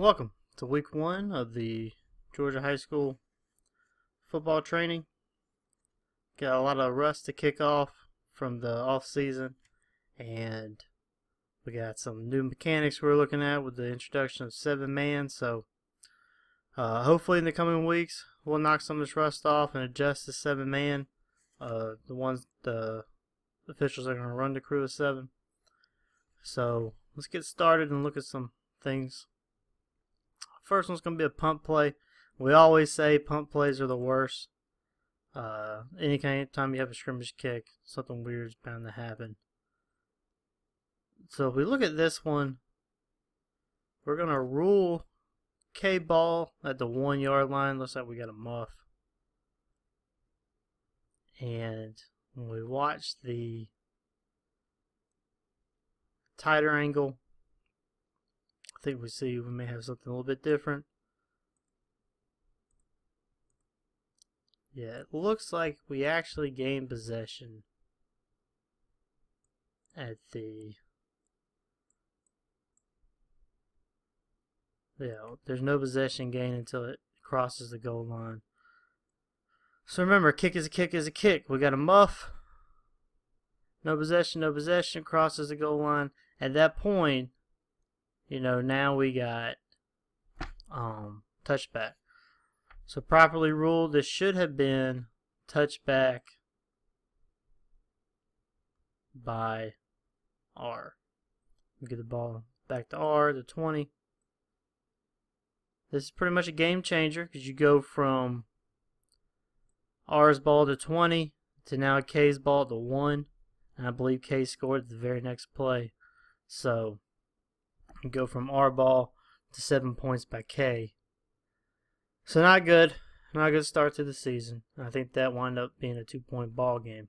Welcome to week 1 of the Georgia High School football training. Got a lot of rust to kick off from the off season, and we got some new mechanics we're looking at with the introduction of 7-man. So hopefully in the coming weeks we'll knock some of this rust off and adjust to 7-man. The ones the officials are going to run the crew of 7. So let's get started and look at some things. First one's going to be a punt play. We always say punt plays are the worst. Anytime you have a scrimmage kick, something weird is bound to happen. So if we look at this one, we're going to rule K-ball at the 1-yard line. Looks like we got a muff. And when we watch the tighter angle, I think we may have something a little bit different. Yeah, it looks like we actually gained possession at the... Yeah, there's no possession gain until it crosses the goal line. So remember, kick is a kick is a kick. We got a muff. No possession, crosses the goal line. At that point, you know, now we got touchback. So properly ruled, this should have been touchback by R. We get the ball back to R, the 20. This is pretty much a game changer because you go from R's ball to 20 to now K's ball to 1. And I believe K scored the very next play. So you go from R ball to 7 points by K. So not good. Not a good start to the season. I think that wound up being a 2-point ball game.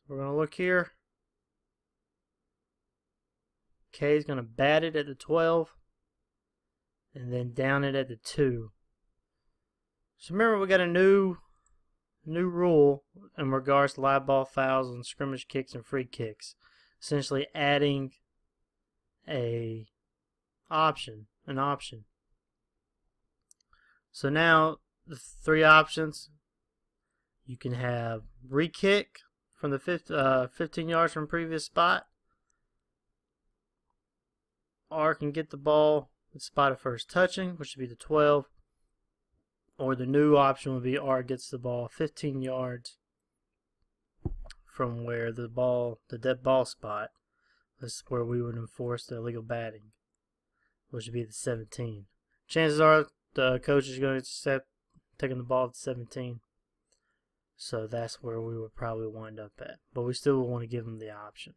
So we're going to look here. K is going to bat it at the 12 and then down it at the 2. So remember, we got a new rule in regards to live ball fouls and scrimmage kicks and free kicks. Essentially adding an option. So now the 3 options, you can have re-kick from the 15 yards from previous spot. R can get the ball at the spot of first touching, which would be the 12. Or the new option would be R gets the ball 15 yards from where the dead ball spot. This is where we would enforce the illegal batting, which would be the 17. Chances are the coach is going to accept taking the ball at 17. So that's where we would probably wind up at. But we still would want to give them the option.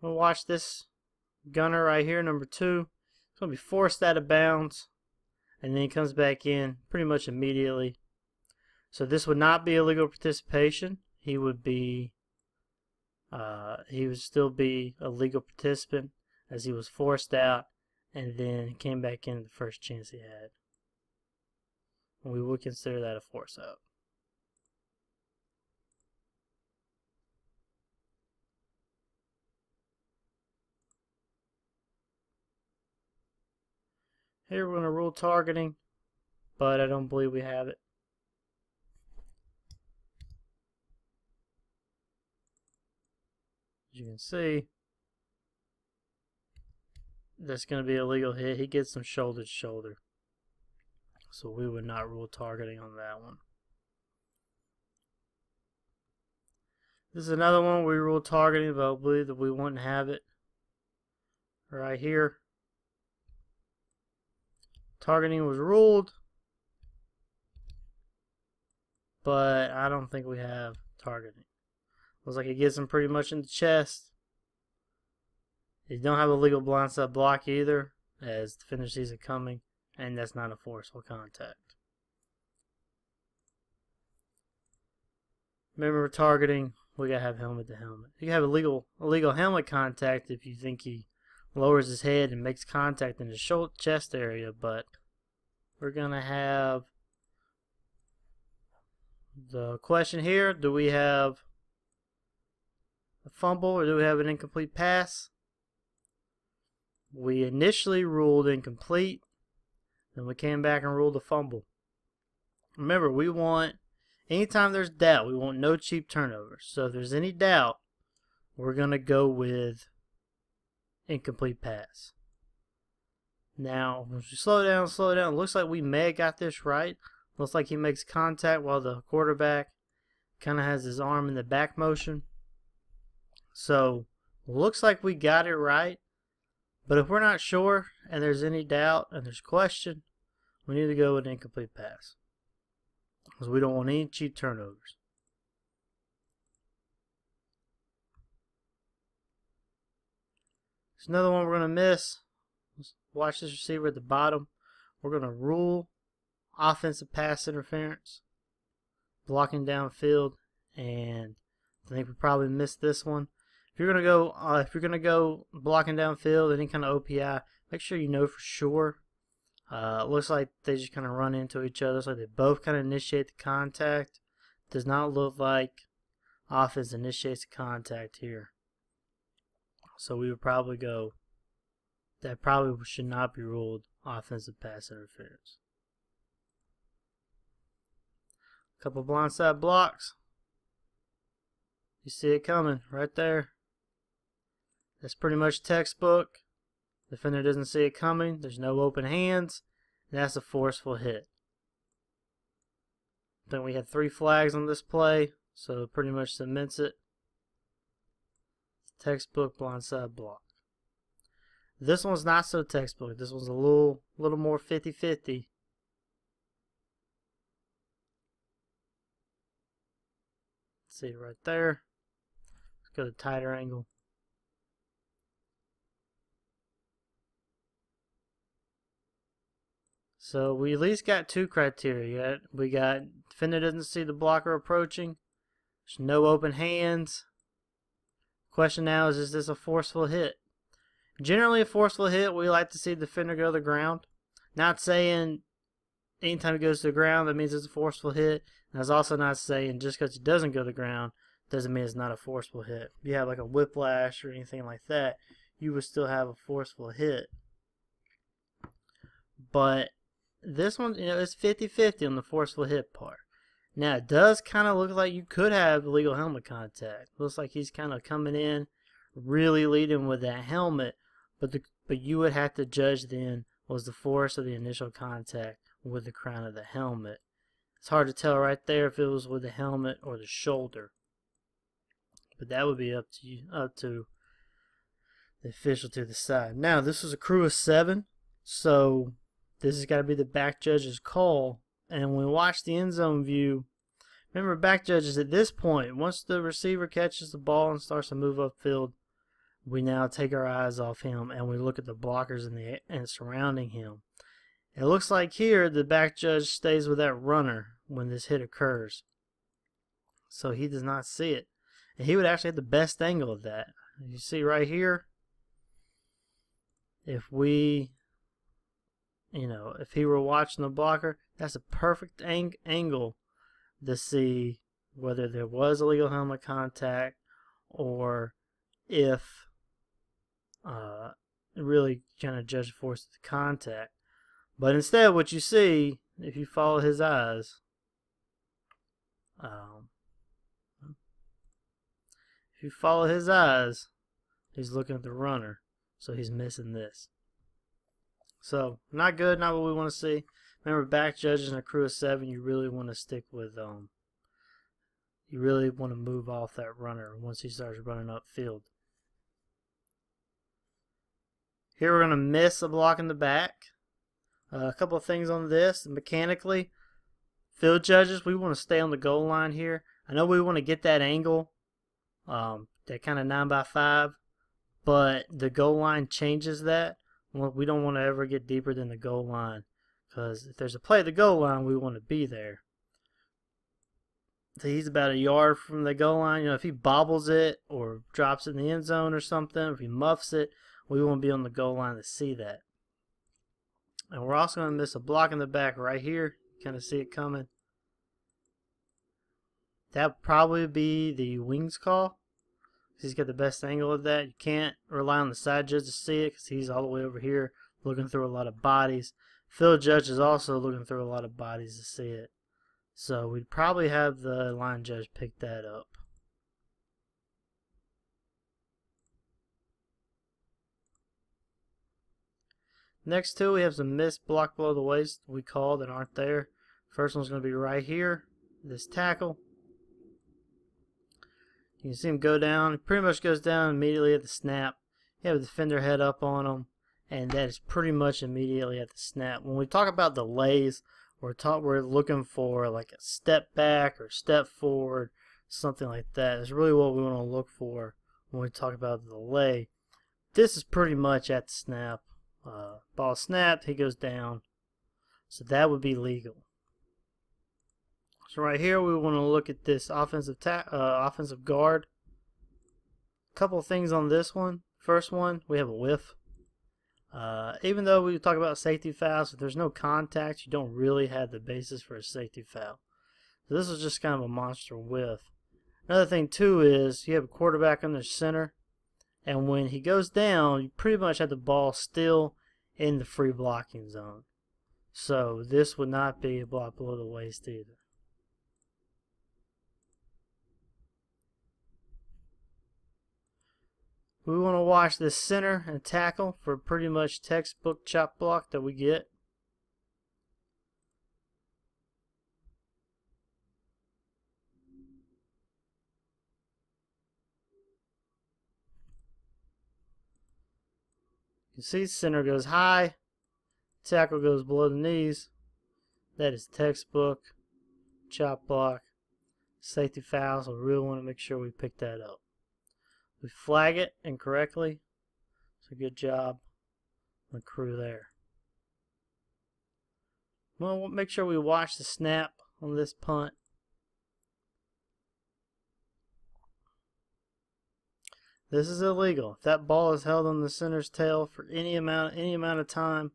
We'll watch this gunner right here, number 2. It's going to be forced out of bounds, and then he comes back in pretty much immediately. So this would not be illegal participation. He would still be a legal participant as he was forced out and then came back in the first chance he had. And we would consider that a force out. Here we're going to rule targeting, but I don't believe we have it. As you can see, that's going to be a legal hit. He gets some shoulder to shoulder. So we would not rule targeting on that one. This is another one we rule targeting, but I believe that we wouldn't have it. Right here. Targeting was ruled, but I don't think we have targeting. Looks like it gets him pretty much in the chest. You don't have a legal blindside block either, as the finish sees it coming, and that's not a forceful contact. Remember, targeting, we gotta have helmet to helmet. You can have a legal helmet contact if you think he lowers his head and makes contact in his chest area, but we're going to have the question here, do we have a fumble or do we have an incomplete pass? We initially ruled incomplete, then we came back and ruled a fumble. Remember, we want, anytime there's doubt, we want no cheap turnovers. So if there's any doubt, we're going to go with incomplete pass. Now, if we slow down, it looks like we may have got this right. Looks like he makes contact while the quarterback kind of has his arm in the back motion. So, looks like we got it right. But if we're not sure and there's any doubt and there's question, we need to go with an incomplete pass, because we don't want any cheap turnovers. There's another one we're going to miss. Let's watch this receiver at the bottom. We're going to rule offensive pass interference, blocking downfield, and I think we probably missed this one. If you're gonna go blocking downfield, any kind of OPI, make sure you know for sure. It looks like they just kind of run into each other, so they both kind of initiate the contact. Does not look like offense initiates the contact here, so we would probably go. That probably should not be ruled offensive pass interference. A couple blindside blocks. You see it coming right there. That's pretty much textbook. Defender doesn't see it coming. There's no open hands. And that's a forceful hit. Then we had 3 flags on this play, so it pretty much cements it. Textbook blindside block. This one's not so textbook. This one's a little more 50-50. See it right there. Let's go to tighter angle. So we at least got 2 criteria. We got defender doesn't see the blocker approaching. There's no open hands. Question now is this a forceful hit? Generally a forceful hit, we like to see the defender go to the ground. Not saying anytime he goes to the ground that means it's a forceful hit. And that's also not saying just because he doesn't go to the ground doesn't mean it's not a forceful hit. If you have like a whiplash or anything like that, you would still have a forceful hit. But this one, it's 50-50 on the forceful hit part. Now, it does kind of look like you could have illegal helmet contact. Looks like he's kind of coming in, really leading with that helmet. But you would have to judge then, was the force of the initial contact with the crown of the helmet. It's hard to tell right there if it was with the helmet or the shoulder. But that would be up to the official to decide. Now, this was a crew of 7, so this has got to be the back judge's call. And when we watch the end zone view, remember, back judges at this point, once the receiver catches the ball and starts to move upfield, we now take our eyes off him and we look at the blockers and surrounding him. It looks like here the back judge stays with that runner when this hit occurs. So he does not see it. And he would actually have the best angle of that. You see right here, if we, if he were watching the blocker, that's a perfect angle to see whether there was illegal helmet contact or if really kind of judge the force of the contact. But instead, what you see, if you follow his eyes, he's looking at the runner, so he's missing this. So, not good, not what we want to see. Remember, back judges in a crew of 7, you really want to stick with, you really want to move off that runner once he starts running upfield. Here we're going to miss a block in the back. A couple of things on this. Mechanically, field judges, we want to stay on the goal line here. I know we want to get that angle, that kind of 9x5, but the goal line changes that. We don't want to ever get deeper than the goal line, because if there's a play at the goal line, we want to be there. So he's about a yard from the goal line. If he bobbles it or drops it in the end zone or something, if he muffs it, we won't be on the goal line to see that. And we're also going to miss a block in the back right here. Kind of see it coming. That would probably be the wings call. He's got the best angle of that. You can't rely on the side judge to see it because he's all the way over here looking through a lot of bodies. Field judge is also looking through a lot of bodies to see it. So we'd probably have the line judge pick that up. Next two, we have some missed block below the waist we call that aren't there. First one's going to be right here, this tackle. You can see him go down. He pretty much goes down immediately at the snap. You have the defender head up on him, and that is pretty much immediately at the snap. When we talk about delays, we're looking for like a step back or step forward, something like that. It's really what we want to look for when we talk about the delay. This is pretty much at the snap. Ball snapped, he goes down. So that would be legal. So right here we want to look at this offensive guard. A couple of things on this one. First one, we have a whiff. Even though we talk about safety fouls, if there's no contact, you don't really have the basis for a safety foul. So this is just kind of a monster whiff. Another thing too is you have a quarterback under center, and when he goes down, you pretty much have the ball still in the free blocking zone. So this would not be a block below the waist either. We want to watch this center and tackle for pretty much textbook chop block that we get. You see center goes high, tackle goes below the knees. That is textbook chop block, safety foul, so we really want to make sure we pick that up. We flag it incorrectly, so good job on the crew there. We'll make sure we watch the snap on this punt. This is illegal. If that ball is held on the center's tail for any amount of time,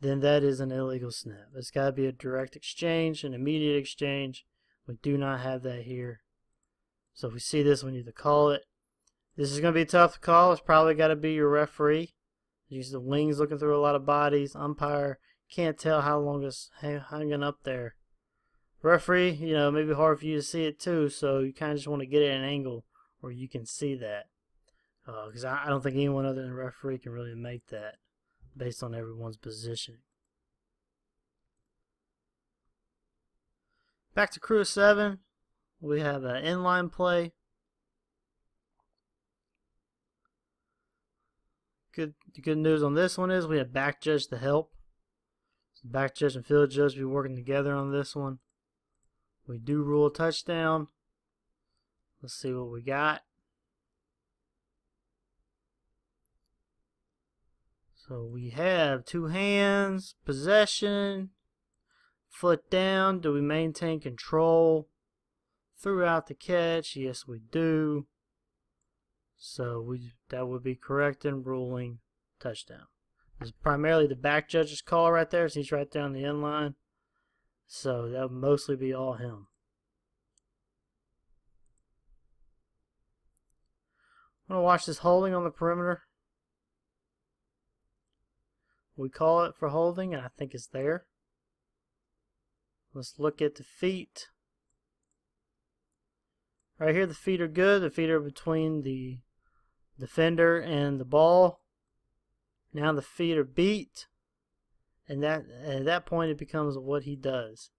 then that is an illegal snap. It's got to be a direct exchange, an immediate exchange. We do not have that here. So if we see this, we need to call it. This is going to be tough to call. It's probably got to be your referee. Use the wings looking through a lot of bodies. Umpire can't tell how long it's hanging up there. Referee, you know, maybe hard for you to see it too, so you kind of just want to get it at an angle where you can see that. Because I don't think anyone other than the referee can really make that based on everyone's position. Back to crew 7. We have an inline play. The good news on this one is we have back judge to help. So back judge and field judge will be working together on this one. We do rule a touchdown. Let's see what we got. So we have two hands, possession, foot down. Do we maintain control throughout the catch? Yes, we do. So that would be correct in ruling touchdown. This is primarily the back judge's call right there, so he's right there on the end line. So that would mostly be all him. I'm going to watch this holding on the perimeter. We call it for holding, and I think it's there. Let's look at the feet. Right here, the feet are good. The feet are between the defender and the ball. Now the feet are beat, and at that point it becomes what he does.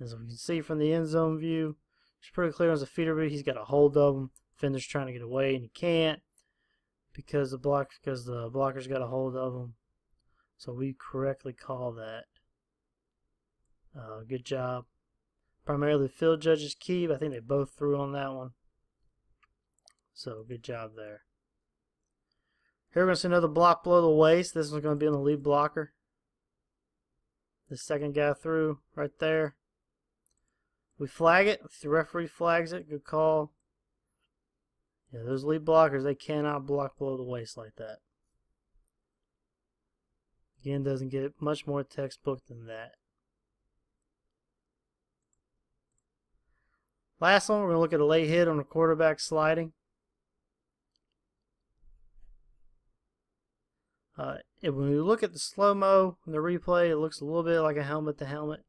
As we can see from the end zone view, it's pretty clear as the feet are beat. He's got a hold of him. Defender's trying to get away, and he can't because the blocker's got a hold of him. So we correctly call that. Good job. Primarily the field judge's key, but I think they both threw on that one. So good job there. Here we're going to see another block below the waist. This one's going to be on the lead blocker. The second guy through right there. We flag it. If the referee flags it, good call. Yeah, those lead blockers, they cannot block below the waist like that. Again, doesn't get much more textbook than that. Last one, we're going to look at a late hit on a quarterback sliding. And when we look at the slow-mo and the replay, it looks a little bit like a helmet to helmet.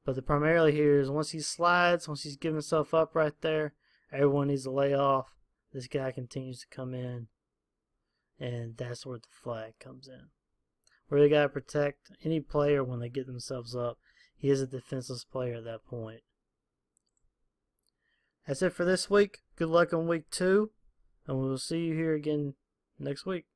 But the primarily here is once he slides, once he's giving himself up right there, everyone needs to lay off. This guy continues to come in, and that's where the flag comes in. Where they got to protect any player when they get themselves up. He is a defenseless player at that point. That's it for this week. Good luck on week 2, and we'll see you here again next week.